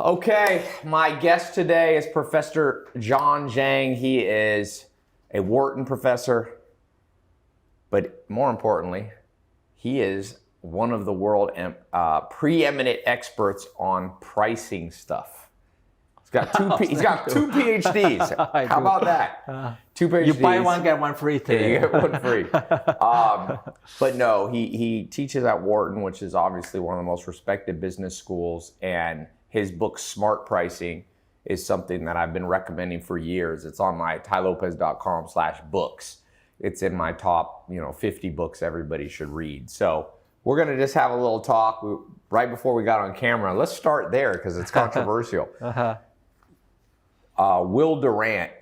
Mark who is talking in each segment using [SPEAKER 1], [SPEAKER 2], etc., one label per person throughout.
[SPEAKER 1] Okay, my guest today is Professor John Zhang. He is a Wharton professor, but more importantly, he is one of the world preeminent experts on pricing stuff. He's got two PhDs. How about that? Two PhDs.
[SPEAKER 2] You buy one, get one free today.
[SPEAKER 1] You get one free. But no, he teaches at Wharton, which is obviously one of the most respected business schools, and his book, Smart Pricing, is something that I've been recommending for years. It's on my tylopez.com/books. It's in my top 50 books everybody should read. So we're going to just have a little talk right before we got on camera. Let's start there because it's controversial. Will Durant,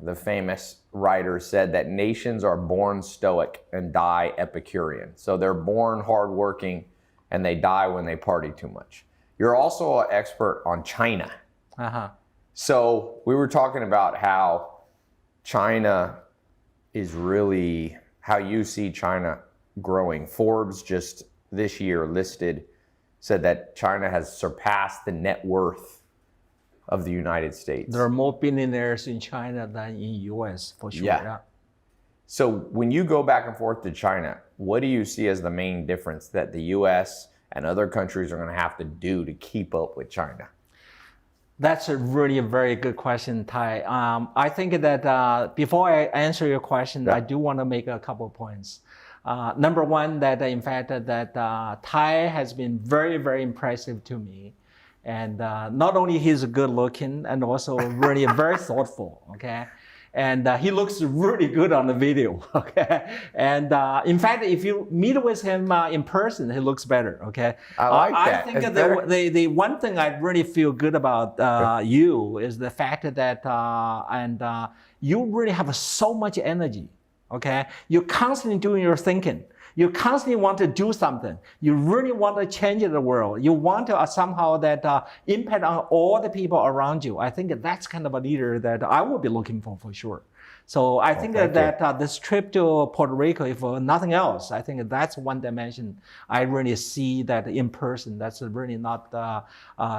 [SPEAKER 1] the famous writer, said that nations are born stoic and die Epicurean. So they're born hardworking and they die when they party too much. You're also an expert on China. So we were talking about how China is really, how you see China growing. Forbes just this year said that China has surpassed the net worth of the United States.
[SPEAKER 2] There are more billionaires in China than in US, for sure.
[SPEAKER 1] Yeah. So when you go back and forth to China, what do you see as the main difference that the US and other countries are going to have to do to keep up with China?
[SPEAKER 2] That's a really very good question, Ty. I think that before I answer your question, I do want to make a couple of points. Number one, that in fact that Ty has been very, very impressive to me. And not only he's good looking and also really very thoughtful, okay? And he looks really good on the video, okay? And in fact, if you meet with him in person, he looks better, okay?
[SPEAKER 1] I like that.
[SPEAKER 2] I think the one thing I really feel good about you is the fact that you really have so much energy, okay? You're constantly doing your thinking. You constantly want to do something. You really want to change the world. You want to somehow that impact on all the people around you. I think that's kind of a leader that I will be looking for sure. So I think that this trip to Puerto Rico, if nothing else, I think that's one dimension I really see that in person. That's really not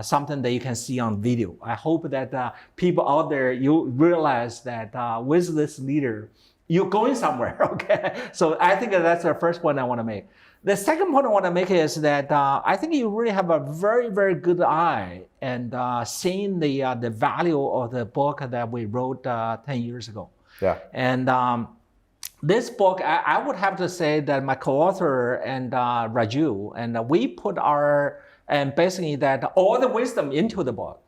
[SPEAKER 2] something that you can see on video. I hope that people out there, you realize that with this leader, you're going somewhere, okay? So I think that's the first point I want to make. The second point I want to make is that I think you really have a very, very good eye and seeing the value of the book that we wrote 10 years ago.
[SPEAKER 1] Yeah.
[SPEAKER 2] And this book, I would have to say that my co-author and Raju, and we put basically that all the wisdom into the book.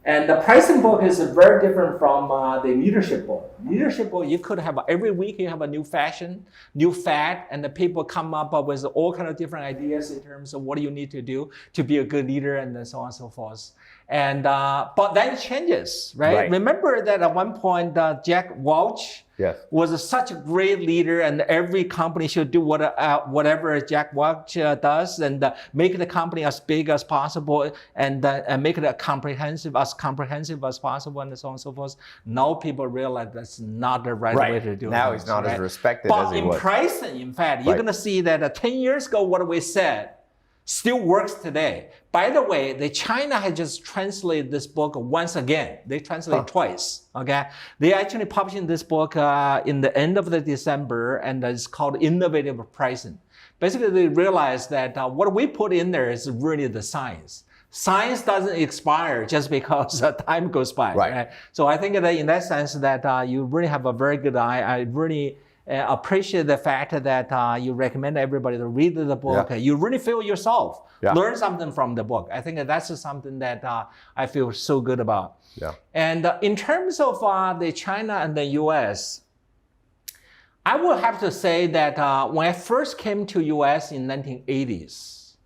[SPEAKER 2] And the pricing book is very different from the leadership book. Leadership book, you could have every week you have a new fashion, new fad, and the people come up with all kinds of different ideas in terms of what you need to do to be a good leader and so on and so forth. And but then it changes, right? Remember that at one point Jack Welch was such a great leader, and every company should do whatever Jack Welch does, and make the company as big as possible, and make it as comprehensive as possible, and so on and so forth. Now people realize that's not the right way to do it.
[SPEAKER 1] Now he's not as respected as he was.
[SPEAKER 2] But in pricing, in fact, you're going to see that 10 years ago, what we said still works today. By the way, the China has just translated this book once again. They translated twice, okay? They actually published this book in the end of the December, and it's called Innovative Pricing. Basically, they realized that what we put in there is really the science. Science doesn't expire just because time goes by, right? So I think that in that sense that you really have a very good eye. I really appreciate the fact that you recommend everybody to read the book. You really feel yourself, learn something from the book. I think that's something that I feel so good about. And in terms of the China and the US, I will have to say that when I first came to US in 1980s,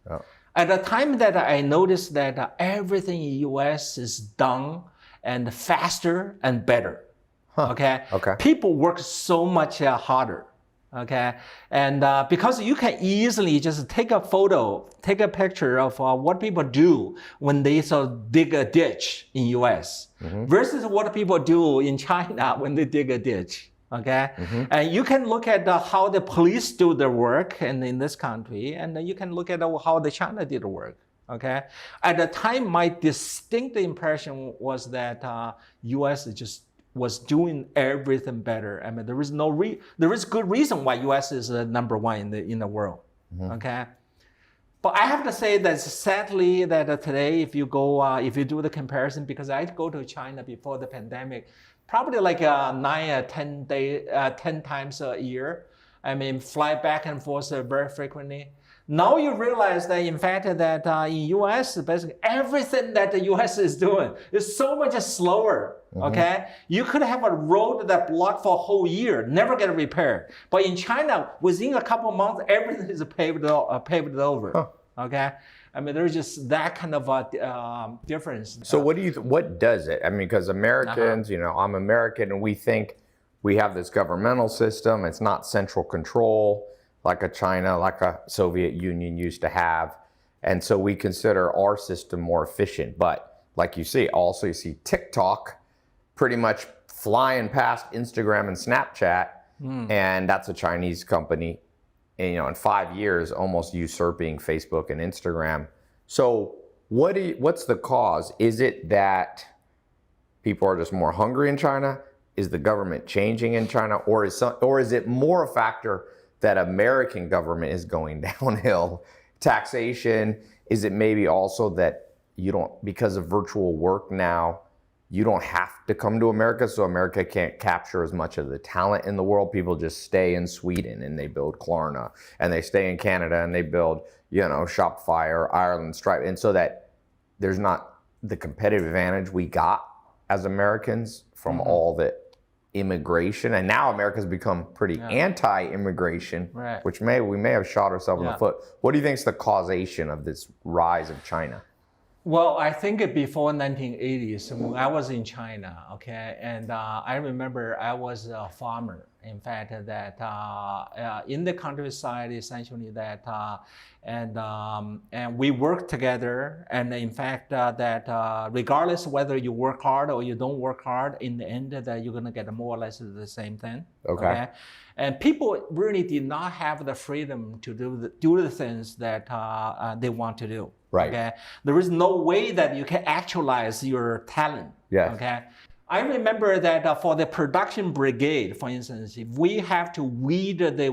[SPEAKER 2] at the time that I noticed that everything in US is done and faster and better. Okay. People work so much harder. Okay. And because you can easily just take a photo, take a picture of what people do when they dig a ditch in US versus what people do in China when they dig a ditch. Okay. And you can look at how the police do their work in this country, and you can look at how the China did the work. Okay, at the time, my distinct impression was that U.S. just was doing everything better. I mean, there is good reason why U.S. is number one in the world. Okay, but I have to say that sadly that today, if you do the comparison, because I go to China before the pandemic, probably like 9 or 10 times a year. I mean, fly back and forth very frequently. Now you realize that in fact that in US, basically everything that the US is doing is so much slower, okay? You could have a road that blocked for a whole year, never get repaired. But in China, within a couple of months, everything is paved over, okay? I mean, there's just that kind of a difference.
[SPEAKER 1] So what does it? I mean, because Americans, you know, I'm American and we think we have this governmental system, it's not central control, like a China, like a Soviet Union used to have. And so we consider our system more efficient. But like you see, also you see TikTok pretty much flying past Instagram and Snapchat. And that's a Chinese company, and, you know, in 5 years, almost usurping Facebook and Instagram. So what's the cause? Is it that people are just more hungry in China? Is the government changing in China? Or is it more a factor that American government is going downhill? Taxation? Is it maybe also that you don't, because of virtual work now, you don't have to come to America, so America can't capture as much of the talent in the world? People just stay in Sweden and they build Klarna, and they stay in Canada and they build, you know, Shopify or Ireland Stripe, and so that there's not the competitive advantage we got as Americans from all the immigration. And now America's become pretty anti-immigration, which we may have shot ourselves in the foot. What do you think is the causation of this rise of China?
[SPEAKER 2] Well, I think before 1980s, when I was in China, okay, and I remember I was a farmer. In fact, that in the countryside, essentially that, and we work together. And in fact, that regardless whether you work hard or you don't work hard, in the end, that you're gonna get more or less the same thing. Okay. And people really did not have the freedom to do the things that they want to do.
[SPEAKER 1] Right.
[SPEAKER 2] Okay. There is no way that you can actualize your talent.
[SPEAKER 1] Yes.
[SPEAKER 2] Okay. I remember that for the production brigade, for instance, if we have to weed the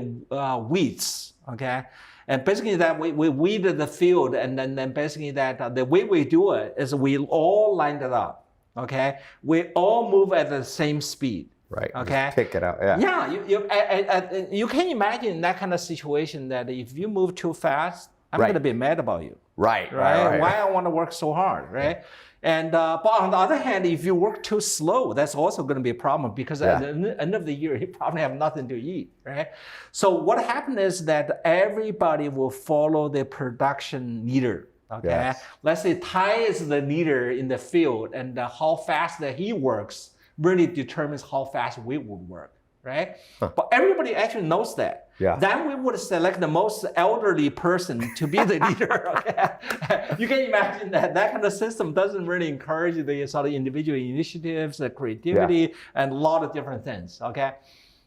[SPEAKER 2] weeds, okay, and basically that we weed the field, and then basically that the way we do it is we all lined it up, okay, we all move at the same speed.
[SPEAKER 1] Right.
[SPEAKER 2] Okay.
[SPEAKER 1] Just pick it out. Yeah.
[SPEAKER 2] Yeah. You can imagine that kind of situation that if you move too fast, I'm going to be mad about you.
[SPEAKER 1] Right.
[SPEAKER 2] Why I want to work so hard, right? And but on the other hand, if you work too slow, that's also going to be a problem, because at the end of the year, you probably have nothing to eat, right? So what happened is that everybody will follow the production leader. Okay. Yes. Let's say Tai is the leader in the field, and how fast that he works really determines how fast we would work, right? But everybody actually knows that.
[SPEAKER 1] Yeah.
[SPEAKER 2] Then we would select the most elderly person to be the leader. Okay? You can imagine that kind of system doesn't really encourage the sort of individual initiatives, the creativity, and a lot of different things. Okay,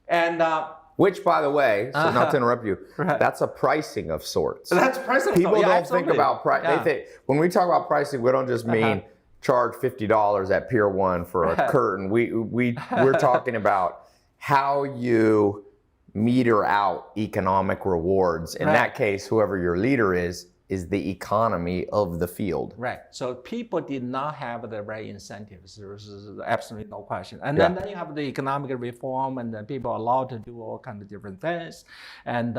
[SPEAKER 2] and
[SPEAKER 1] which, by the way, so not to interrupt you, that's a pricing of sorts.
[SPEAKER 2] That's pricing.
[SPEAKER 1] People don't think about price. They think when we talk about pricing, we don't just mean charge $50 at Pier 1 for a curtain. We're talking about how you meter out economic rewards. In that case, whoever your leader is the economy of the field.
[SPEAKER 2] Right. So people did not have the right incentives. There's absolutely no question. And then you have the economic reform, and then people are allowed to do all kinds of different things. And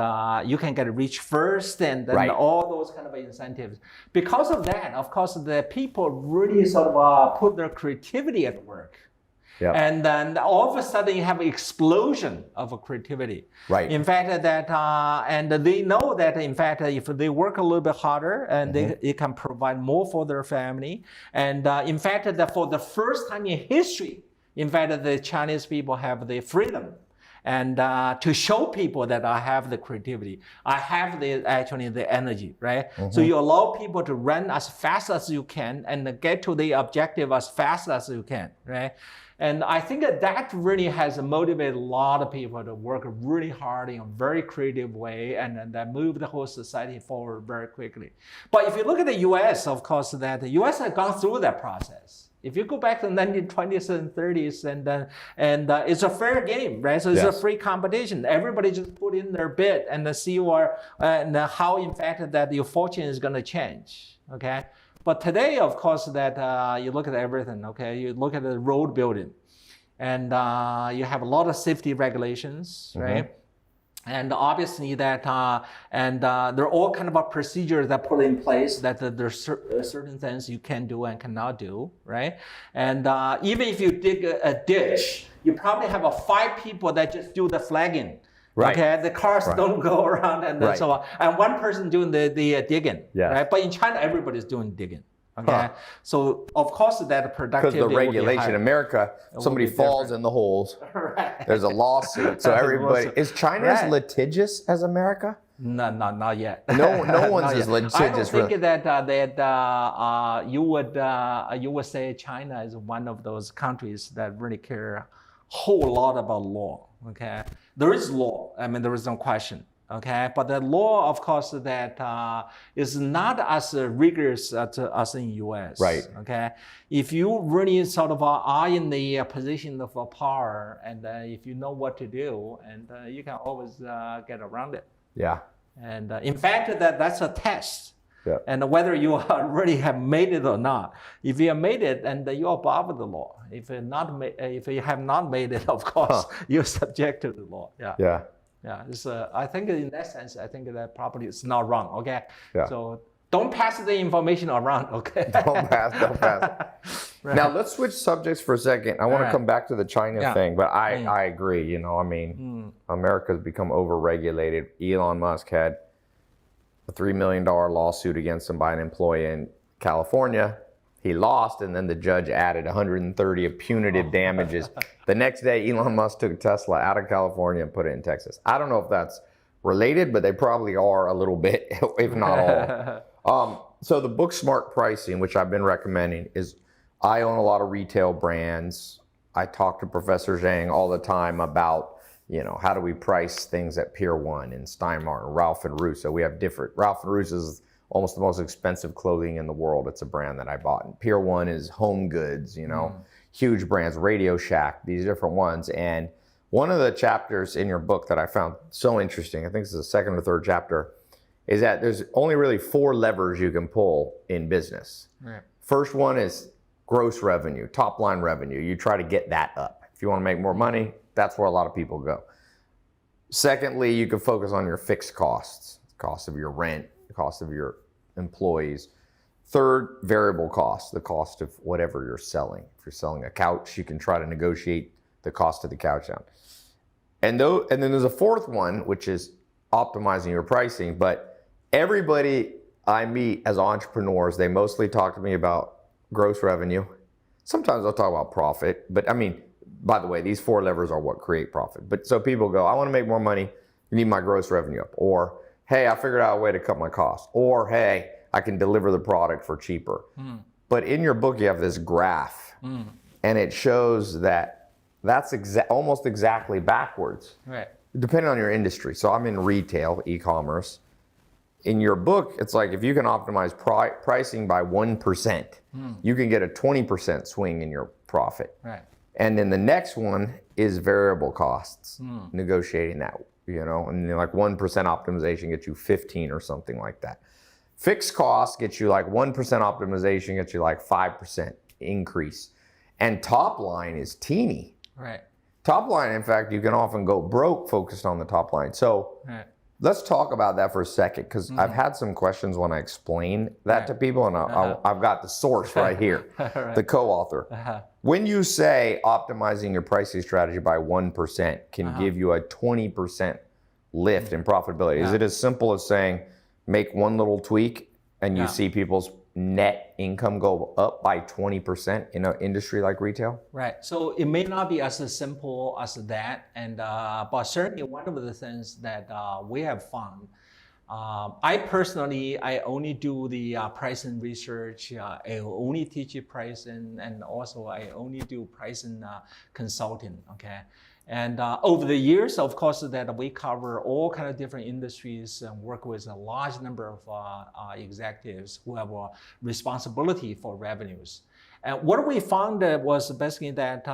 [SPEAKER 2] you can get rich first, and then all those kind of incentives. Because of that, of course, the people really sort of put their creativity at work. Yep. And then all of a sudden you have an explosion of creativity. Right. In fact, that and they know that in fact if they work a little bit harder, and they can provide more for their family. And in fact, that for the first time in history, in fact, the Chinese people have the freedom. and to show people that I have the creativity, I have the energy, right? So you allow people to run as fast as you can and get to the objective as fast as you can, right? And I think that really has motivated a lot of people to work really hard in a very creative way and that move the whole society forward very quickly. But if you look at the US, of course, that the US has gone through that process. If you go back to the 1920s and 30s, and it's a fair game, right? So it's a free competition. Everybody just put in their bid and see where and how, in fact, that your fortune is going to change. Okay. But today, of course, that you look at everything. Okay, you look at the road building, and you have a lot of safety regulations, right? And obviously that, there are all kind of procedures that put in place that there's certain things you can do and cannot do, right? And even if you dig a ditch, you probably have 5 people that just do the flagging. Right. Okay, the cars don't go around and so on. And one person doing the digging, right? But in China, everybody's doing digging. Okay, so of course that productivity.
[SPEAKER 1] Because the regulation in America, somebody falls in the holes. Right. There's a lawsuit, so everybody is China as litigious as America?
[SPEAKER 2] No, not yet.
[SPEAKER 1] No one's as litigious.
[SPEAKER 2] I don't think that you would say China is one of those countries that really care a whole lot about law. Okay, there is law. I mean, there is no question. Okay, but the law, of course, that is not as rigorous as in US.
[SPEAKER 1] Right.
[SPEAKER 2] Okay, if you really sort of are in the position of power, and if you know what to do, and you can always get around it.
[SPEAKER 1] Yeah.
[SPEAKER 2] And in fact, that's a test.
[SPEAKER 1] Yeah.
[SPEAKER 2] And whether you really have made it or not, if you have made it, and you're above the law. If you have not made it, of course, you're subject to the law. Yeah.
[SPEAKER 1] Yeah.
[SPEAKER 2] Yeah. It's, I think in that sense, I think that probably is not wrong. Okay.
[SPEAKER 1] Yeah.
[SPEAKER 2] So don't pass the information around. Okay.
[SPEAKER 1] Don't pass. Right. Now let's switch subjects for a second. I want to come back to the China thing, but I agree. You know, I mean, America's become overregulated. Elon Musk had a $3 million lawsuit against him by an employee in California. He lost, and then the judge added 130 of punitive damages. The next day, Elon Musk took Tesla out of California and put it in Texas. I don't know if that's related, but they probably are a little bit, if not all. So the book Smart Pricing, which I've been recommending, is I own a lot of retail brands. I talk to Professor Zhang all the time about, you know, how do we price things at Pier 1 and Steinmart and Ralph and Russo. We have different. Ralph and Russo is almost the most expensive clothing in the world. It's a brand that I bought. And Pier 1 is home goods, you know, huge brands, Radio Shack, these different ones. And one of the chapters in your book that I found so interesting, I think it's the second or third chapter, is that there's only really 4 levers you can pull in business. Right. First one is gross revenue, top line revenue. You try to get that up. If you want to make more money, that's where a lot of people go. Secondly, you can focus on your fixed costs, the cost of your rent, the cost of your employees. Third, variable costs, the cost of whatever you're selling. If you're selling a couch, you can try to negotiate the cost of the couch down. And then there's a fourth one, which is optimizing your pricing. But everybody I meet as entrepreneurs, they mostly talk to me about gross revenue. Sometimes I'll talk about profit, but I mean, by the way, these 4 levers are what create profit. But so people go, I want to make more money, you need my gross revenue up. Or, hey, I figured out a way to cut my costs. Or, hey, I can deliver the product for cheaper. But in your book, you have this graph, and it shows that that's almost exactly backwards, right? Depending on your industry. So I'm in retail, e-commerce. In your book, it's like if you can optimize pricing by 1%, you can get a 20% swing in your profit. Right. And then the next one is variable costs, negotiating that, you know, and like 1% optimization gets you 15 or something like that. Fixed costs get you like 1% optimization gets you like 5% increase. And top line is teeny. Right. Top line, in fact, you can often go broke focused on the top line. So let's talk about that for a second, because I've had some questions when I explain that to people, and I've got the source right here, the co-author. When you say optimizing your pricing strategy by 1% can give you a 20% lift in profitability, is it as simple as saying make one little tweak and you see people's net income go up by 20% in an industry like retail?
[SPEAKER 2] Right. So it may not be as simple as that, and but certainly one of the things that we have found. I personally, I only do the pricing research. I only teach pricing, and also I only do pricing consulting. Okay. And over the years, of course, that we cover all kind of different industries and work with a large number of executives who have a responsibility for revenues. And what we found was basically that,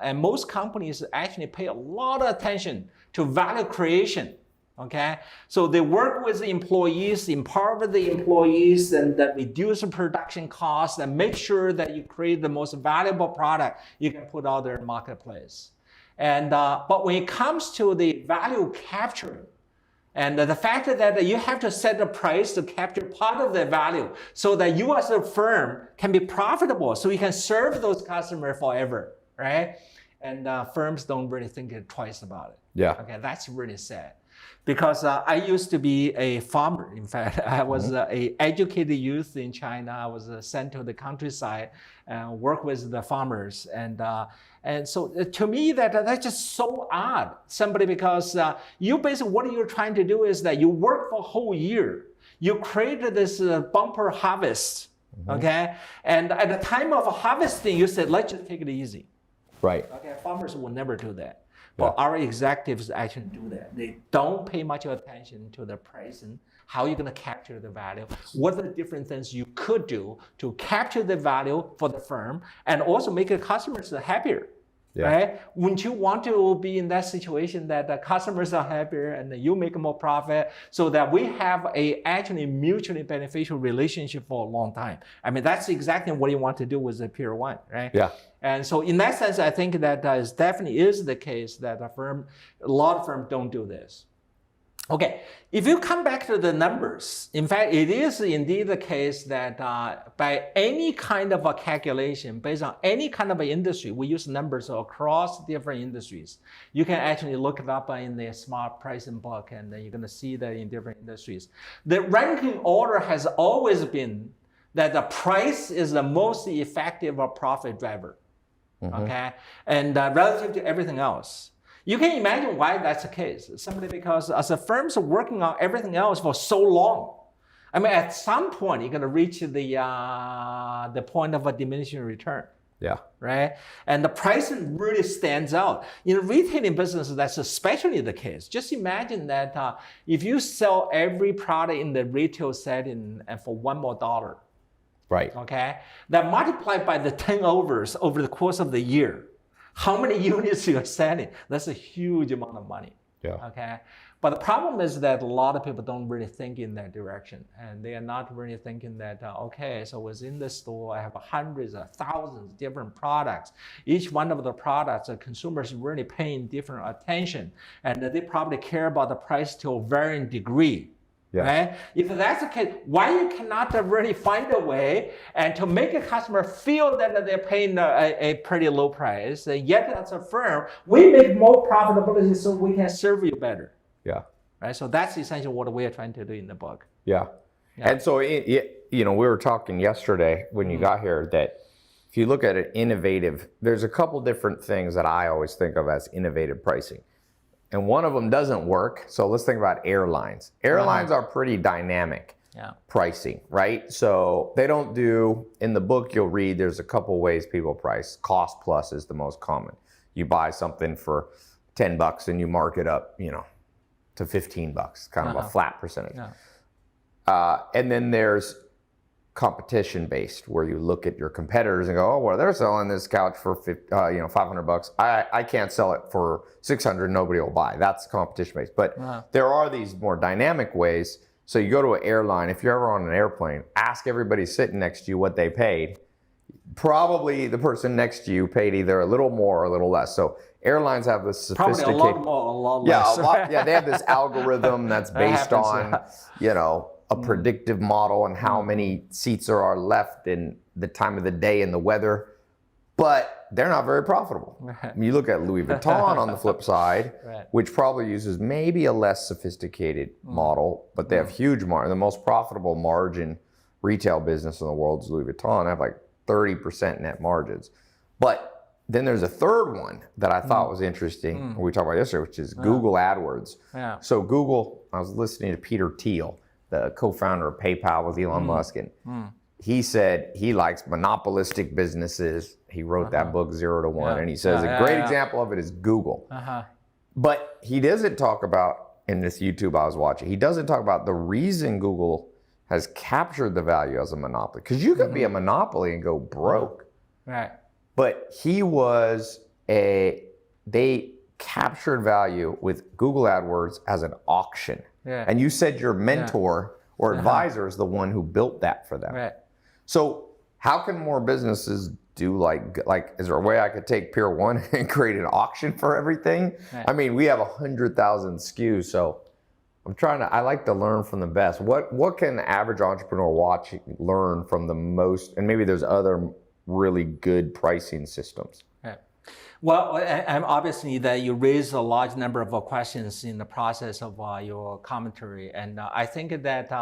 [SPEAKER 2] and most companies actually pay a lot of attention to value creation. Okay, so they work with the employees, empower the employees, and that reduce the production costs, and make sure that you create the most valuable product you can put out there in the marketplace. And but when it comes to the value capturing, and the fact that you have to set the price to capture part of the value, so that you as a firm can be profitable, so you can serve those customers forever, right? And firms don't really think twice about it.
[SPEAKER 1] Yeah.
[SPEAKER 2] Okay, that's really sad. Because I used to be a farmer. In fact, I was a educated youth in China. I was sent to the countryside and work with the farmers. And so to me, that's just so odd. Somebody, because you basically, what you're trying to do is that you work for a whole year. You created this bumper harvest, okay? And at the time of harvesting, you said, let's just take it easy.
[SPEAKER 1] Right.
[SPEAKER 2] Okay, farmers will never do that. But our executives actually do that. They don't pay much attention to the pricing, how you're going to capture the value, what are the different things you could do to capture the value for the firm and also make the customers happier. Yeah. Right? Wouldn't you want to be in that situation that the customers are happier and you make more profit, so that we have a actually mutually beneficial relationship for a long time? I mean, that's exactly what you want to do with the Peer 1, right? Yeah. And so in that sense, I think that definitely is the case that a lot of firms don't do this. Okay, if you come back to the numbers, in fact, it is indeed the case that by any kind of a calculation, based on any kind of an industry, we use numbers across different industries. You can actually look it up in the smart pricing book, and then you're going to see that in different industries. The ranking order has always been that the price is the most effective profit driver, okay, and relative to everything else. You can imagine why that's the case. Simply because as the firms are working on everything else for so long, I mean, at some point you're going to reach the point of a diminishing return. Yeah. Right. And the pricing really stands out. In the retailing business, that's especially the case. Just imagine that if you sell every product in the retail setting and for $1 more. Right. Okay. That multiplied by the turnovers over the course of the year. How many units you're selling? That's a huge amount of money. Yeah. Okay. But the problem is that a lot of people don't really think in that direction, and they are not really thinking that okay, so within the store I have hundreds of thousands of different products. Each one of the products, the consumers really paying different attention, and they probably care about the price to a varying degree. Yeah. Right? If that's the case, why you cannot really find a way and to make a customer feel that they're paying a pretty low price, yet as a firm, we make more profitability so we can serve you better. Yeah. Right. So that's essentially what we are trying to do in the book. Yeah. Yeah.
[SPEAKER 1] And so, you know, we were talking yesterday when you got here that if you look at it innovative, there's a couple different things that I always think of as innovative pricing. And one of them doesn't work. So let's think about airlines. Airlines are pretty dynamic pricing, right? So they don't do, in the book you'll read, there's a couple ways people price. Cost plus is the most common. You buy something for $10 and you mark it up, you know, to $15, kind of a flat percentage. And then there's competition based, where you look at your competitors and go, oh, well, they're selling this couch for $500. I can't sell it for $600. Nobody will buy. That's competition based. But there are these more dynamic ways. So you go to an airline. If you're ever on an airplane, ask everybody sitting next to you what they paid. Probably the person next to you paid either a little more or a little less. So airlines have this sophisticated,
[SPEAKER 2] probably a lot more, a lot less.
[SPEAKER 1] They have this algorithm that's based on, you know, a predictive model and how many seats there are left in the time of the day and the weather, but they're not very profitable. I mean, you look at Louis Vuitton on the flip side, which probably uses maybe a less sophisticated model, but they have huge margin. The most profitable margin retail business in the world is Louis Vuitton. I have like 30% net margins. But then there's a third one that I thought was interesting, we talked about yesterday, which is Google AdWords.
[SPEAKER 2] Yeah.
[SPEAKER 1] So Google, I was listening to Peter Thiel, the co-founder of PayPal with Elon Musk, and he said he likes monopolistic businesses. He wrote that book, 0 to 1, and he says a great example of it is Google. But he doesn't talk about, in this YouTube I was watching, he doesn't talk about the reason Google has captured the value as a monopoly. Because you could be a monopoly and go broke.
[SPEAKER 2] Right.
[SPEAKER 1] But they captured value with Google AdWords as an auction.
[SPEAKER 2] Yeah.
[SPEAKER 1] And you said your mentor or advisor is the one who built that for them.
[SPEAKER 2] Right.
[SPEAKER 1] So how can more businesses do like, is there a way I could take Pier 1 and create an auction for everything?
[SPEAKER 2] Right.
[SPEAKER 1] I mean, we have 100,000 SKUs, so I like to learn from the best. What can the average entrepreneur learn from the most, and maybe there's other really good pricing systems?
[SPEAKER 2] Right. Well, and obviously that you raised a large number of questions in the process of your commentary, and I think that,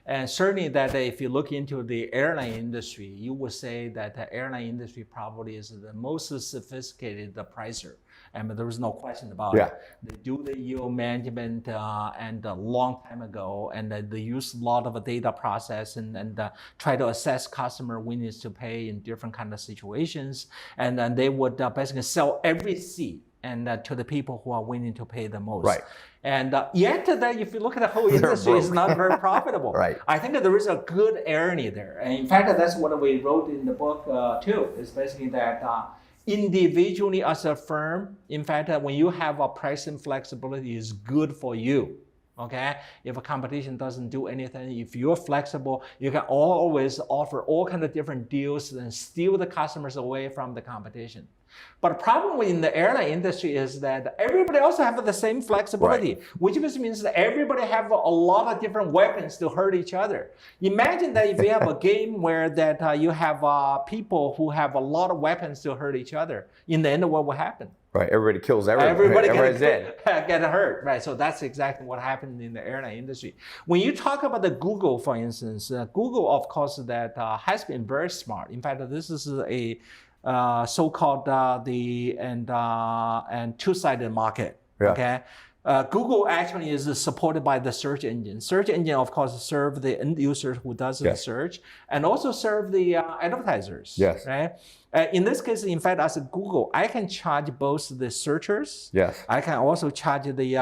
[SPEAKER 2] and certainly that if you look into the airline industry, you would say that the airline industry probably is the most sophisticated pricer. And there was no question about it. They do the yield management and a long time ago, and they use a lot of data process and try to assess customer willingness to pay in different kind of situations. And then they would basically sell every seat and to the people who are willing to pay the most. Right. And yet that if you look at the whole industry, it's not very profitable. Right. I think that there is a good irony there. And in fact, that's what we wrote in the book too. It's basically that individually as a firm, in fact, when you have a pricing flexibility is good for you. Okay, if a competition doesn't do anything, if you're flexible, you can always offer all kinds of different deals and steal the customers away from the competition. But the problem in the airline industry is that everybody also have the same flexibility, which means that everybody have a lot of different weapons to hurt each other. Imagine that if you have a game where that you have people who have a lot of weapons to hurt each other, in the end, what will happen?
[SPEAKER 1] Right, everybody kills everybody. Everybody's dead.
[SPEAKER 2] Get hurt, right? So that's exactly what happened in the airline industry. When you talk about the Google, for instance, Google, of course, that has been very smart. In fact, this is a so-called and two-sided market. Okay, Google actually is supported by the search engine. Search engine, of course, serve the end user who does the search, and also serve the advertisers. Yes. Right. In this case, in fact, as a Google, I can charge both the searchers. Yes. I can also charge the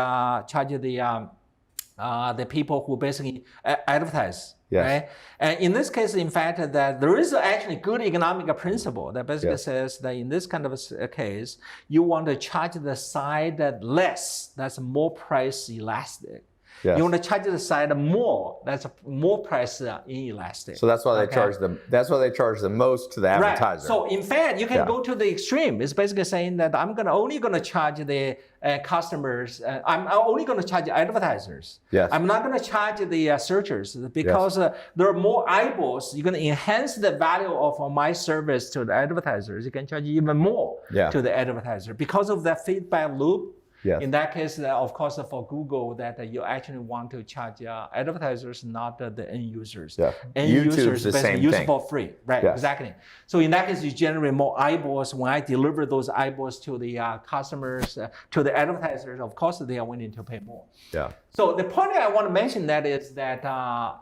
[SPEAKER 2] people who basically advertise. Yes. Right? And in this case, in fact, that there is actually good economic principle that basically says that in this kind of a case, you want to charge the side that less, that's more price elastic. Yes. You want to charge the side more, that's more price inelastic.
[SPEAKER 1] So that's why they charge them. That's why they charge the most to the advertiser.
[SPEAKER 2] Right. So in fact, you can go to the extreme. It's basically saying that I'm only going to charge the customers. I'm only going to charge advertisers. Yes. I'm not going to charge the searchers because there are more eyeballs. You're going to enhance the value of my service to the advertisers. You can charge even more to the advertiser because of that feedback loop. Yes. In that case, of course, for Google, that you actually want to charge advertisers, not the end users. Yeah. End users basically use for free, right? Yes. Exactly. So in that case, you generate more eyeballs. When I deliver those eyeballs to the customers, to the advertisers, of course, they are willing to pay more. Yeah. So the point I want to mention that is that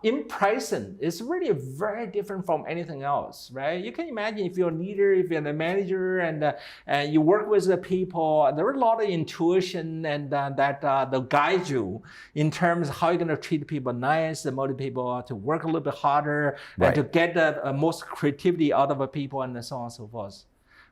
[SPEAKER 2] in pricing, it's really very different from anything else, right? You can imagine if you're a leader, if you're a manager, and you work with the people, there are a lot of intuition and that they'll guide you in terms of how you're going to treat people nice, motivate people to work a little bit harder, and to get the most creativity out of people, and so on and so forth.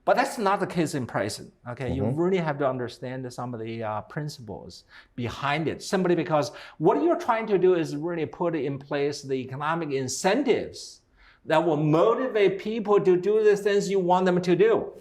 [SPEAKER 2] But that's not the case in pricing. Okay, you really have to understand some of the principles behind it. Simply because what you're trying to do is really put in place the economic incentives that will motivate people to do the things you want them to do,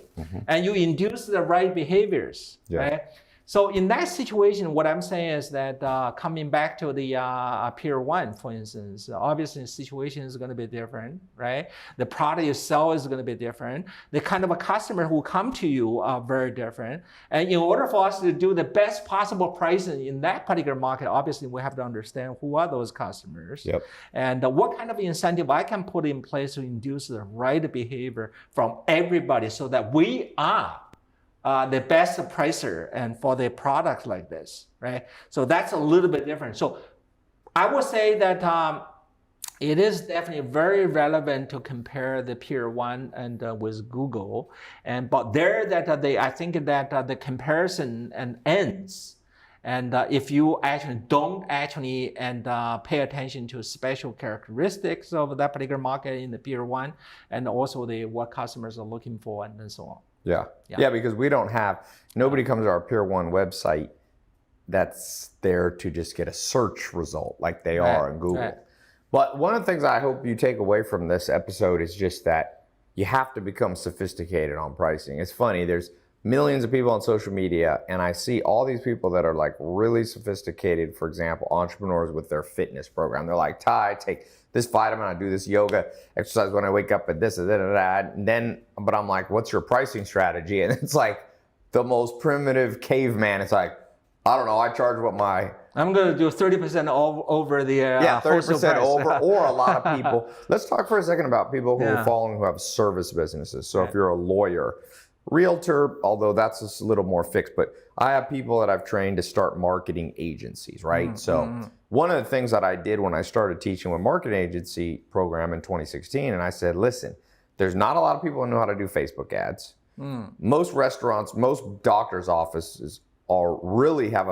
[SPEAKER 2] and you induce the right behaviors. Right? So in that situation, what I'm saying is that coming back to the Peer 1, for instance, obviously the situation is going to be different, right? The product you sell is going to be different. The kind of a customer who come to you are very different. And in order for us to do the best possible pricing in that particular market, obviously we have to understand who are those customers.
[SPEAKER 1] Yep.
[SPEAKER 2] And what kind of incentive I can put in place to induce the right behavior from everybody so that we are the best pricer and for the products like this, right? So that's a little bit different. So I would say that it is definitely very relevant to compare the Peer 1 and with Google. But there that I think that the comparison ends. And if you actually don't actually pay attention to special characteristics of that particular market in the Peer 1 and also what customers are looking for and so on.
[SPEAKER 1] Yeah, because we don't have, nobody comes to our Peer 1 website that's there to just get a search result like they are in Google.
[SPEAKER 2] Right.
[SPEAKER 1] But one of the things I hope you take away from this episode is just that you have to become sophisticated on pricing. It's funny, there's millions of people on social media, and I see all these people that are like really sophisticated, for example, entrepreneurs with their fitness program. They're like, Ty, I take this vitamin, I do this yoga exercise when I wake up at this and that. And then, but I'm like, what's your pricing strategy? And it's like the most primitive caveman. It's like, I don't know, I charge what my...
[SPEAKER 2] I'm going to do 30% over the
[SPEAKER 1] 30% over, or a lot of people. Let's talk for a second about people who are following who have service businesses. So if you're a lawyer, realtor, although that's a little more fixed, but I have people that I've trained to start marketing agencies, right? So one of the things that I did when I started teaching a marketing agency program in 2016, and I said, listen, there's not a lot of people who know how to do Facebook ads. Most restaurants, most doctors' offices really have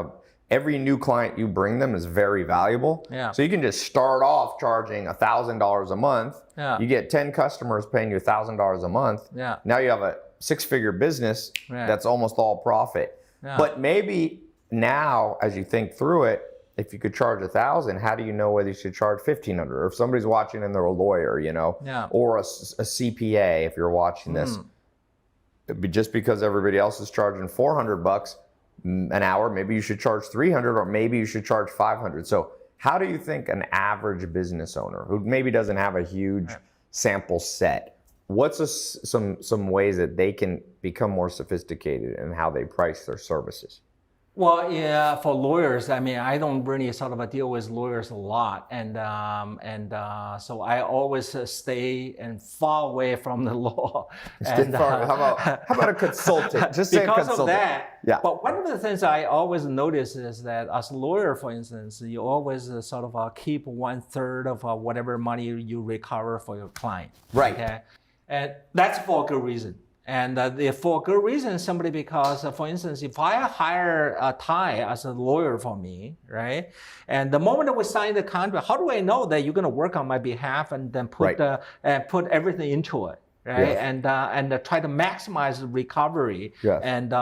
[SPEAKER 1] every new client you bring them is very valuable. So you can just start off charging $1,000 a month. You get 10 customers paying you $1,000 a month. Now you have a 6-figure business that's almost all profit. But maybe now, as you think through it, if you could charge $1,000, how do you know whether you should charge $1,500? Or if somebody's watching and they're a lawyer, or a CPA, if you're watching this, just because everybody else is charging $400 an hour, maybe you should charge $300, or maybe you should charge $500. So how do you think an average business owner who maybe doesn't have a huge sample set, what's some ways that they can become more sophisticated in how they price their services?
[SPEAKER 2] Well, yeah, for lawyers, I mean, I don't really sort of deal with lawyers a lot, and so I always stay far away from the law. And,
[SPEAKER 1] how about a consultant? Just say
[SPEAKER 2] because
[SPEAKER 1] consultant.
[SPEAKER 2] Of that.
[SPEAKER 1] Yeah.
[SPEAKER 2] But one of the things I always notice is that as a lawyer, for instance, you always sort of keep 1/3 of whatever money you recover for your client.
[SPEAKER 1] Right.
[SPEAKER 2] Okay, and that's for a good reason. And for a good reason, simply because, for instance, if I hire Ty as a lawyer for me, right? And the moment that we sign the contract, how do I know that you're going to work on my behalf and then put everything into it, right? And try to maximize the recovery and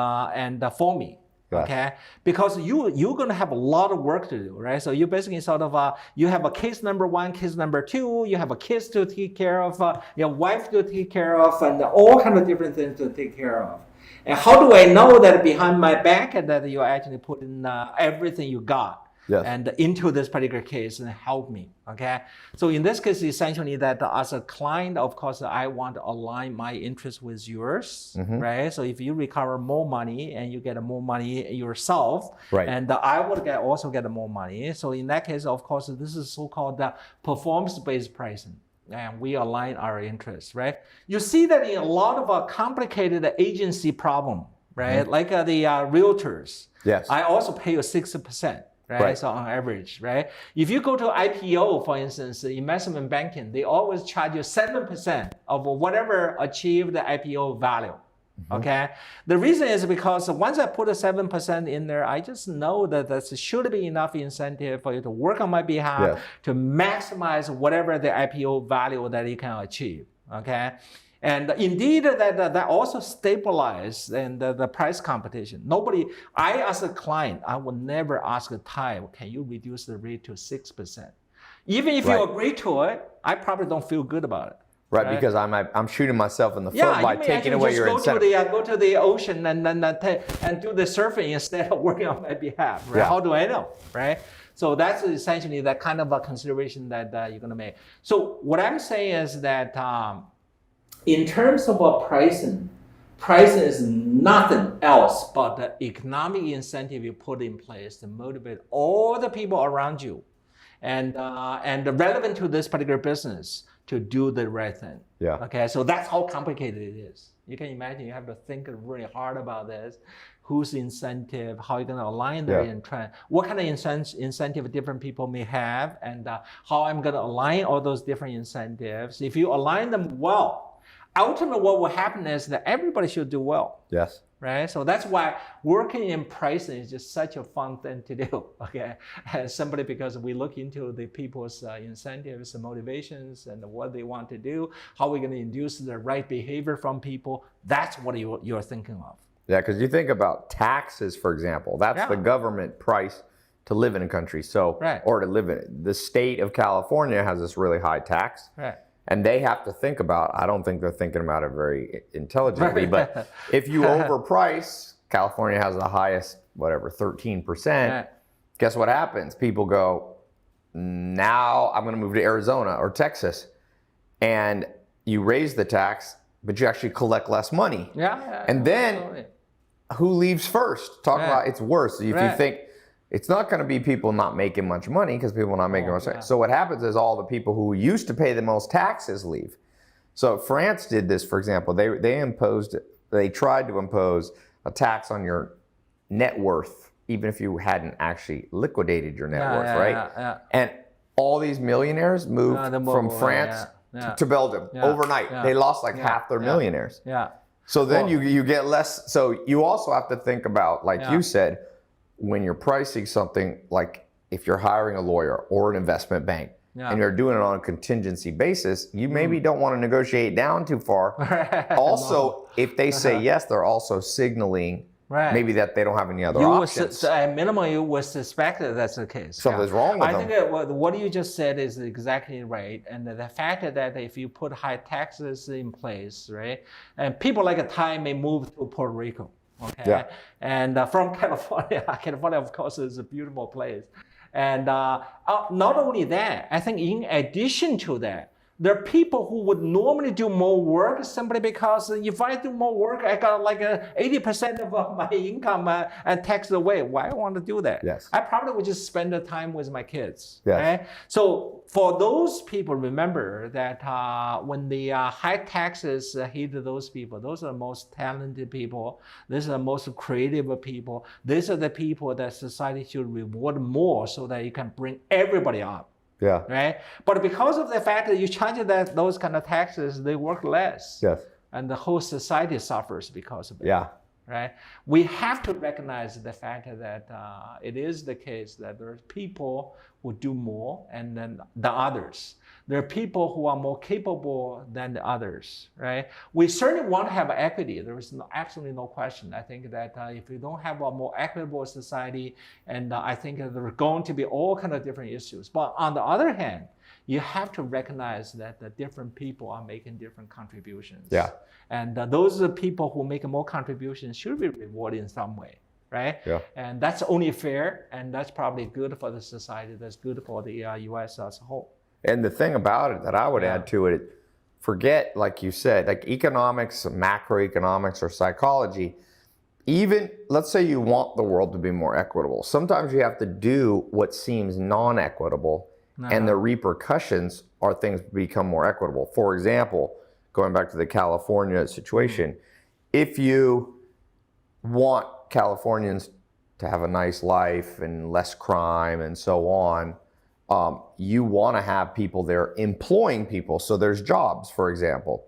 [SPEAKER 2] for me. Okay, because you're going to have a lot of work to do, right? So you basically sort of you have a case number 1, case number 2, you have a kids to take care of, your wife to take care of, and all kind of different things to take care of. And how do I know that behind my back that you actually put in everything you got and into this particular case and help me? Okay, so in this case, essentially that as a client, of course, I want to align my interest with yours, right? So if you recover more money and you get more money yourself, and I would also get more money. So in that case, of course, this is so-called performance-based pricing. And we align our interests, right? You see that in a lot of complicated agency problem, right? Like the realtors. I also pay you 60%. Right? So on average, right? If you go to IPO, for instance, investment banking, they always charge you 7% of whatever achieved the IPO value. Okay. The reason is because once I put a 7% in there, I just know that there should be enough incentive for you to work on my behalf to maximize whatever the IPO value that you can achieve. Okay. And indeed, that also stabilizes the price competition. I as a client, I would never ask a Ty, can you reduce the rate to 6%? Even if you agree to it, I probably don't feel good about it.
[SPEAKER 1] Right, because I'm shooting myself in the foot
[SPEAKER 2] Yeah,
[SPEAKER 1] by
[SPEAKER 2] you may
[SPEAKER 1] taking
[SPEAKER 2] actually
[SPEAKER 1] away
[SPEAKER 2] just
[SPEAKER 1] your
[SPEAKER 2] go
[SPEAKER 1] incentive.
[SPEAKER 2] go to the ocean and do the surfing instead of working on my behalf, right?
[SPEAKER 1] Yeah.
[SPEAKER 2] How do I know, right? So that's essentially that kind of a consideration that you're going to make. So what I'm saying is that in terms of pricing is nothing else but the economic incentive you put in place to motivate all the people around you and relevant to this particular business to do the right thing.
[SPEAKER 1] Yeah.
[SPEAKER 2] Okay, so that's how complicated it is. You can imagine you have to think really hard about this. Whose incentive, how you're going to align their intent, what kind of incentive different people may have, and how I'm going to align all those different incentives. If you align them well, ultimately what will happen is that everybody should do well.
[SPEAKER 1] Yes.
[SPEAKER 2] Right, so that's why working in pricing is just such a fun thing to do. Okay, simply because we look into the people's incentives and motivations and what they want to do, how we're going to induce the right behavior from people. That's what you're thinking of.
[SPEAKER 1] Yeah, because you think about taxes, for example. That's the government price to live in a country. So, or to live in it. The state of California has this really high tax.
[SPEAKER 2] Right.
[SPEAKER 1] And they have to think about, I don't think they're thinking about it very intelligently, but if you overprice, California has the highest, whatever, 13%. Guess what happens? People go, now I'm going to move to Arizona or Texas. And you raise the tax, but you actually collect less money. And then who leaves first? Talk about it's worse. If you think, it's not going to be people not making much money because people are not making much money. So what happens is all the people who used to pay the most taxes leave. So France did this, for example. They tried to impose a tax on your net worth, even if you hadn't actually liquidated your net worth, right? And all these millionaires moved from France to Belgium overnight. They lost like half their millionaires. So then you get less. So you also have to think about, like you said, when you're pricing something, like if you're hiring a lawyer or an investment bank and you're doing it on a contingency basis, you maybe don't want to negotiate down too far. Also, if they say yes, they're also signaling maybe that they don't have any other options.
[SPEAKER 2] At minimum, you would suspect that that's the case.
[SPEAKER 1] Something's wrong with them.
[SPEAKER 2] I think what you just said is exactly right. And the fact that if you put high taxes in place, right, and people like a Thai may move to Puerto Rico. Okay, and from California, of course, is a beautiful place. And not only that, I think in addition to that, there are people who would normally do more work simply because if I do more work, I got like 80% of my income and taxed away. Why I want to do that? I probably would just spend the time with my kids. Right? So for those people, remember that when the high taxes hit those people, those are the most talented people. These are the most creative people. These are the people that society should reward more so that you can bring everybody up. Right. But because of the fact that you charge those kind of taxes, they work less. And the whole society suffers because of it. Right. We have to recognize the fact that it is the case that there are people who do more and then the others. There are people who are more capable than the others, right? We certainly want to have equity. There is absolutely no question. I think that if we don't have a more equitable society, and I think that there are going to be all kinds of different issues. But on the other hand, you have to recognize that the different people are making different contributions. And those are the people who make more contributions should be rewarded in some way. Right? And that's only fair, and that's probably good for the society. That's good for the U.S. as a whole.
[SPEAKER 1] And the thing about it that I would add to it, forget, like you said, like economics, macroeconomics, or psychology. Even, let's say you want the world to be more equitable. Sometimes you have to do what seems non-equitable, and the repercussions are things become more equitable. For example, going back to the California situation, if you want Californians to have a nice life and less crime and so on, you want to have people there employing people. So there's jobs, for example.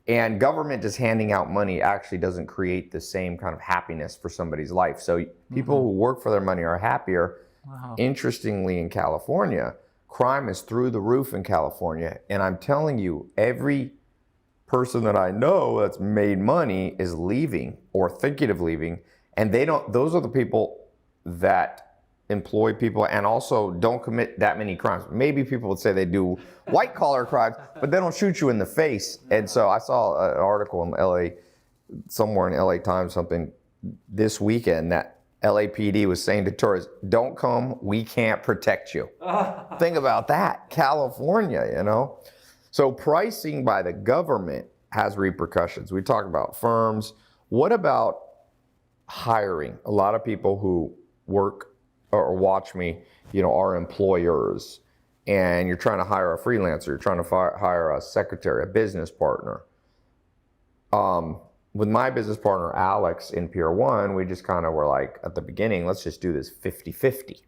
[SPEAKER 1] And government just handing out money actually doesn't create the same kind of happiness for somebody's life. So people who work for their money are happier. Interestingly, in California, crime is through the roof in California. And I'm telling you, every person that I know that's made money is leaving or thinking of leaving. And they don't, those are the people that employ people and also don't commit that many crimes. Maybe people would say they do white collar crimes, but they don't shoot you in the face. And so I saw an article in LA, somewhere in LA Times, something this weekend that LAPD was saying to tourists, don't come, we can't protect you. Think about that, California, you know? So pricing by the government has repercussions. We talk about firms. What about hiring? A lot of people who work or watch me, you know, are employers, and you're trying to hire a freelancer, you're trying to hire a secretary, a business partner. With my business partner, Alex, in Pier 1, we just kind of were like, at the beginning, let's just do this 50-50.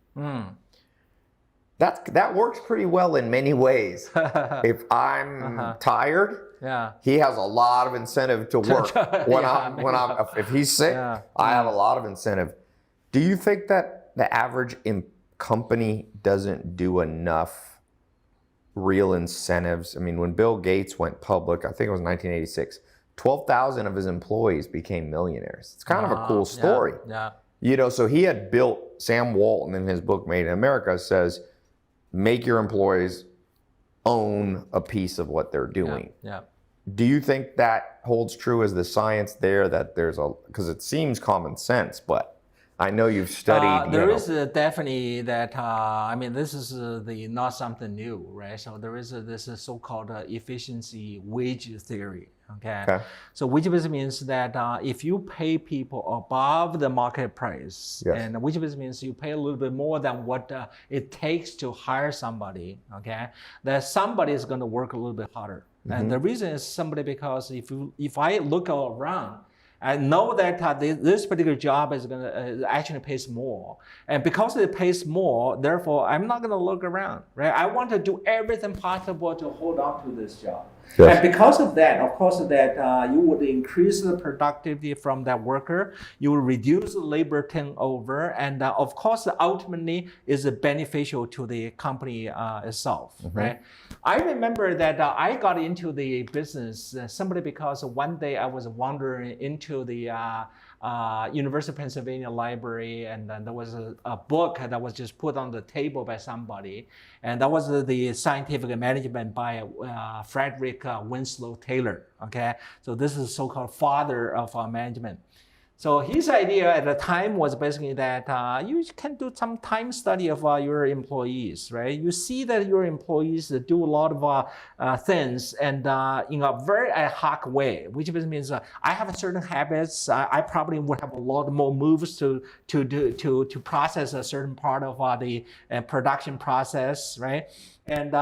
[SPEAKER 1] That works pretty well in many ways. If I'm tired, he has a lot of incentive to work. If he's sick, I have a lot of incentive. Do you think that the average company doesn't do enough real incentives? I mean, when Bill Gates went public, I think it was 1986, 12,000 of his employees became millionaires. It's kind of a cool story. You know, so he had built, Sam Walton in his book Made in America says, make your employees own a piece of what they're doing. Do you think that holds true? Is the science there that there's because it seems common sense, but I know you've studied.
[SPEAKER 2] There is definitely that. I mean, this is not something new, right? So there is this so-called efficiency wage theory. Okay. So which means that if you pay people above the market price, and which means you pay a little bit more than what it takes to hire somebody, okay, that somebody is going to work a little bit harder. And the reason is simply because if I look around, I know that this particular job is going to actually pays more, and because it pays more, therefore I'm not going to look around, right? I want to do everything possible to hold on to this job. And because of that, of course, that you would increase the productivity from that worker, you will reduce the labor turnover, and of course, ultimately is beneficial to the company itself, right? I remember that I got into the business simply because one day I was wandering into the University of Pennsylvania library, and then there was a book that was just put on the table by somebody, and that was the Scientific Management by Frederick Winslow Taylor. Okay, so this is so-called father of management. So his idea at the time was basically that you can do some time study of your employees, right? You see that your employees do a lot of things and in a very ad hoc way, which means I have certain habits. I probably would have a lot more moves to process a certain part of the production process, right? And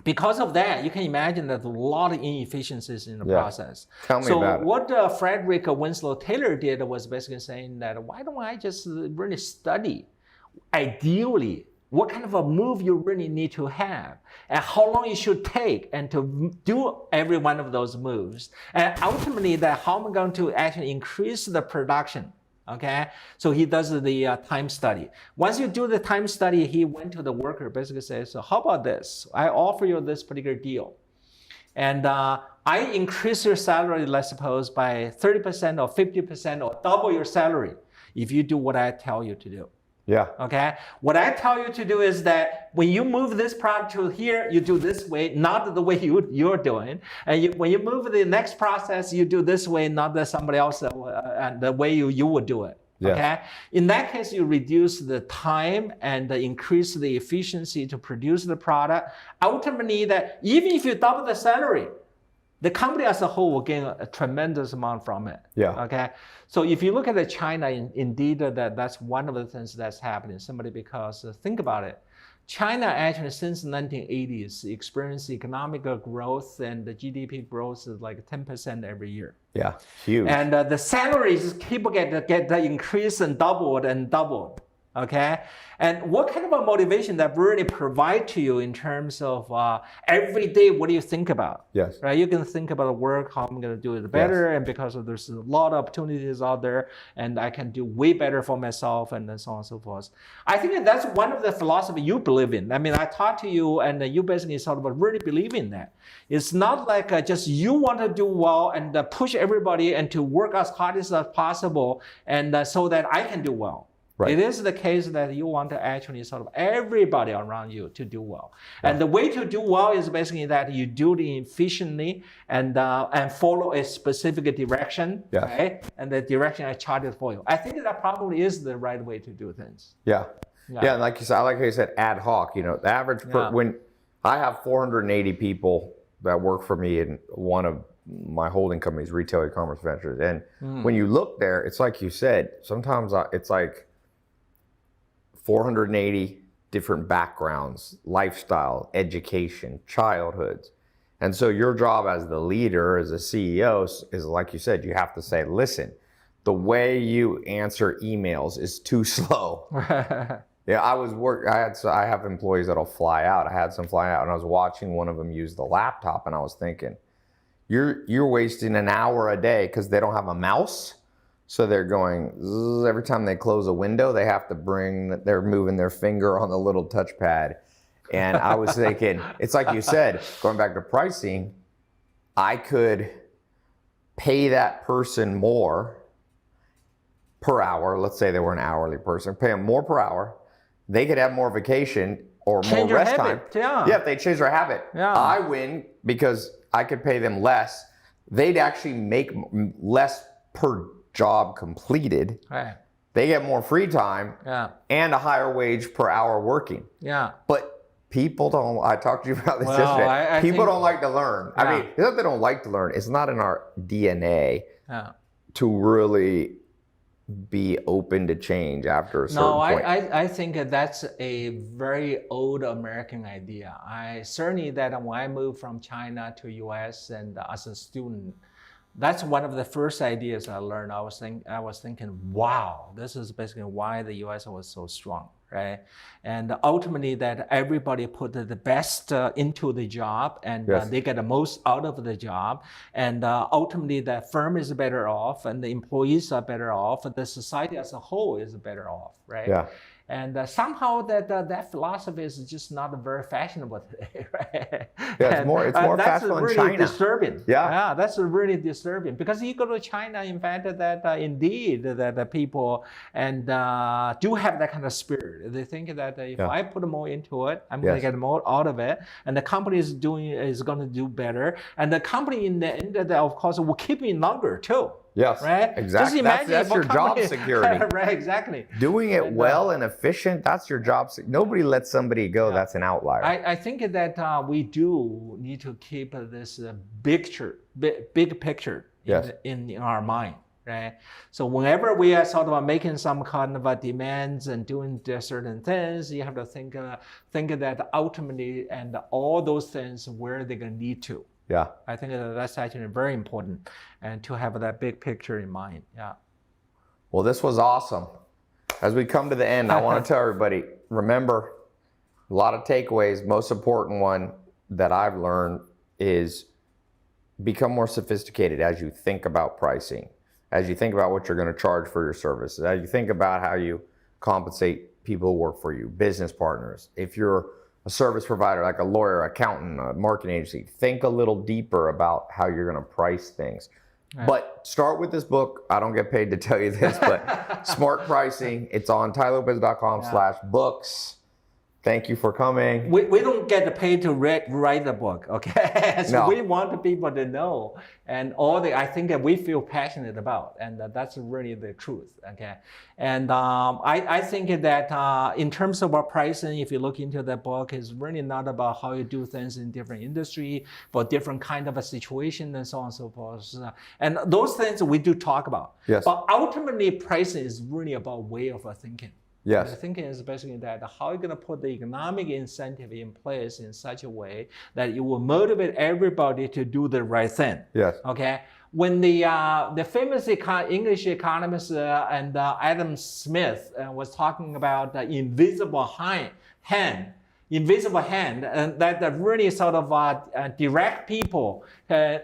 [SPEAKER 2] because of that, you can imagine that a lot of inefficiencies in the process.
[SPEAKER 1] Tell me about it.
[SPEAKER 2] What Frederick Winslow Taylor did was basically saying that, why don't I just really study, ideally, what kind of a move you really need to have, and how long it should take, and to do every one of those moves, and ultimately that how I'm going to actually increase the production. Okay, so he does the time study. Once you do the time study, he went to the worker, basically says, so how about this? I offer you this particular deal. And I increase your salary, let's suppose, by 30% or 50% or double your salary if you do what I tell you to do. Okay, what I tell you to do is that when you move this product to here, you do this way, not the way you're doing. And when you move the next process, you do this way, not that somebody else and the way you would do it. Okay, in that case, you reduce the time and increase the efficiency to produce the product. Ultimately, that even if you double the salary, the company as a whole will gain a tremendous amount from it. Okay. So if you look at China, indeed, that's one of the things that's happening. Simply because think about it, China actually since the 1980s experienced economic growth, and the GDP growth is like 10% every year.
[SPEAKER 1] Huge.
[SPEAKER 2] And the salaries keep get increased and doubled. Okay, and what kind of a motivation that really provide to you in terms of every day? What do you think about? Right, you can think about work, how I'm going to do it better, and because there's a lot of opportunities out there, and I can do way better for myself, and so on and so forth. I think that's one of the philosophy you believe in. I mean, I talked to you, and you basically sort of really believe in that. It's not like just you want to do well and push everybody and to work as hard as possible, and so that I can do well.
[SPEAKER 1] Right.
[SPEAKER 2] It is the case that you want to actually sort of everybody around you to do well. Yeah. And the way to do well is basically that you do it efficiently and follow a specific direction,
[SPEAKER 1] yes.
[SPEAKER 2] right? And the direction I charted for you. I think that probably is the right way to do things.
[SPEAKER 1] Yeah. Yeah, and like you said, I like how you said ad hoc. You know, the average when I have 480 people that work for me in one of my holding companies, Retail E-commerce Ventures, and when you look there, it's like you said. Sometimes it's like 480 different backgrounds, lifestyle, education, childhoods, and so your job as the leader, as a CEO, is like you said. You have to say, listen, the way you answer emails is too slow. Yeah, I have employees that'll fly out. I had some fly out, and I was watching one of them use the laptop, and I was thinking, you're wasting an hour a day because they don't have a mouse, so they're going zzz, every time they close a window, they have to they're moving their finger on the little touchpad, and I was thinking, it's like you said, going back to pricing, I could pay that person more per hour. Let's say they were an hourly person, pay them more per hour. They could have more vacation or more rest time. Yeah, if they change their habit. Yeah. I win because I could pay them less. They'd actually make less per job completed. Right. They get more free time and a higher wage per hour working. Yeah. But people don't, I talked to you about this yesterday. People don't like to learn. Yeah. I mean, it's not they don't like to learn. It's not in our DNA to really be open to change after a certain point.
[SPEAKER 2] I think that's a very old American idea. I certainly that when I moved from China to US and as a student, that's one of the first ideas I learned. I was thinking, wow, this is basically why the US was so strong, right? And ultimately that everybody put the best into the job and they get the most out of the job. And ultimately that firm is better off and the employees are better off. The society as a whole is better off, right? Yeah. And somehow that philosophy is just not very fashionable today, right?
[SPEAKER 1] Yeah, it's more fashionable in China.
[SPEAKER 2] That's really disturbing. Yeah, that's really disturbing because you go to China, in fact, that indeed that people and do have that kind of spirit. They think that if I put more into it, I'm going to get more out of it, and the company is going to do better, and the company in the end, of course, will keep me longer too.
[SPEAKER 1] Yes,
[SPEAKER 2] right?
[SPEAKER 1] Exactly. That's your job security.
[SPEAKER 2] Right, exactly.
[SPEAKER 1] Doing it well and efficient, that's your job. Nobody lets somebody go. That's an outlier.
[SPEAKER 2] I think that we do need to keep this big picture in our mind, right? So whenever we are sort of making some kind of demands and doing certain things, you have to think that ultimately and all those things where they're going to lead to.
[SPEAKER 1] Yeah,
[SPEAKER 2] I think that's actually very important, and to have that big picture in mind. Yeah.
[SPEAKER 1] Well, this was awesome. As we come to the end, I want to tell everybody, remember, a lot of takeaways. Most important one that I've learned is become more sophisticated as you think about pricing, as you think about what you're going to charge for your services, as you think about how you compensate people who work for you, business partners. If you're a service provider like a lawyer, accountant, a marketing agency, think a little deeper about how you're going to price things. Right. But start with this book. I don't get paid to tell you this, but Smart Pricing. It's on tailopez.com/books. Thank you for coming.
[SPEAKER 2] We don't get paid to write the book, okay? So we want the people to know and I think that we feel passionate about, and that's really the truth, okay? And I think that in terms of our pricing, if you look into the book, it's really not about how you do things in different industry, for different kind of a situation and so on and so forth. And those things we do talk about. Yes. But ultimately, pricing is really about way of thinking.
[SPEAKER 1] Yes.
[SPEAKER 2] The thinking is basically that how you're going to put the economic incentive in place in such a way that it will motivate everybody to do the right thing. Yes. Okay. When the famous English economist and Adam Smith was talking about the invisible hand, and that really sort of direct people to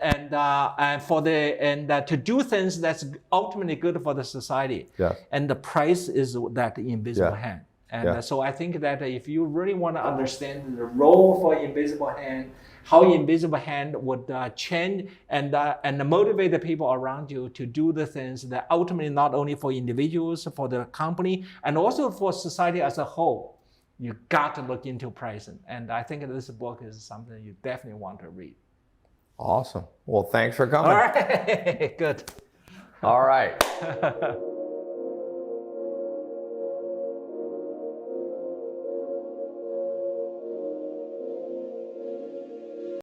[SPEAKER 2] do things that's ultimately good for the society. Yeah. And the price is that invisible hand. And so I think that if you really want to understand the role for invisible hand how invisible hand would change and motivate the people around you to do the things that ultimately not only for individuals, for the company, and also for society as a whole. You got to look into pricing. And I think this book is something you definitely want to read.
[SPEAKER 1] Awesome. Well, thanks for coming.
[SPEAKER 2] All right, good.
[SPEAKER 1] All right.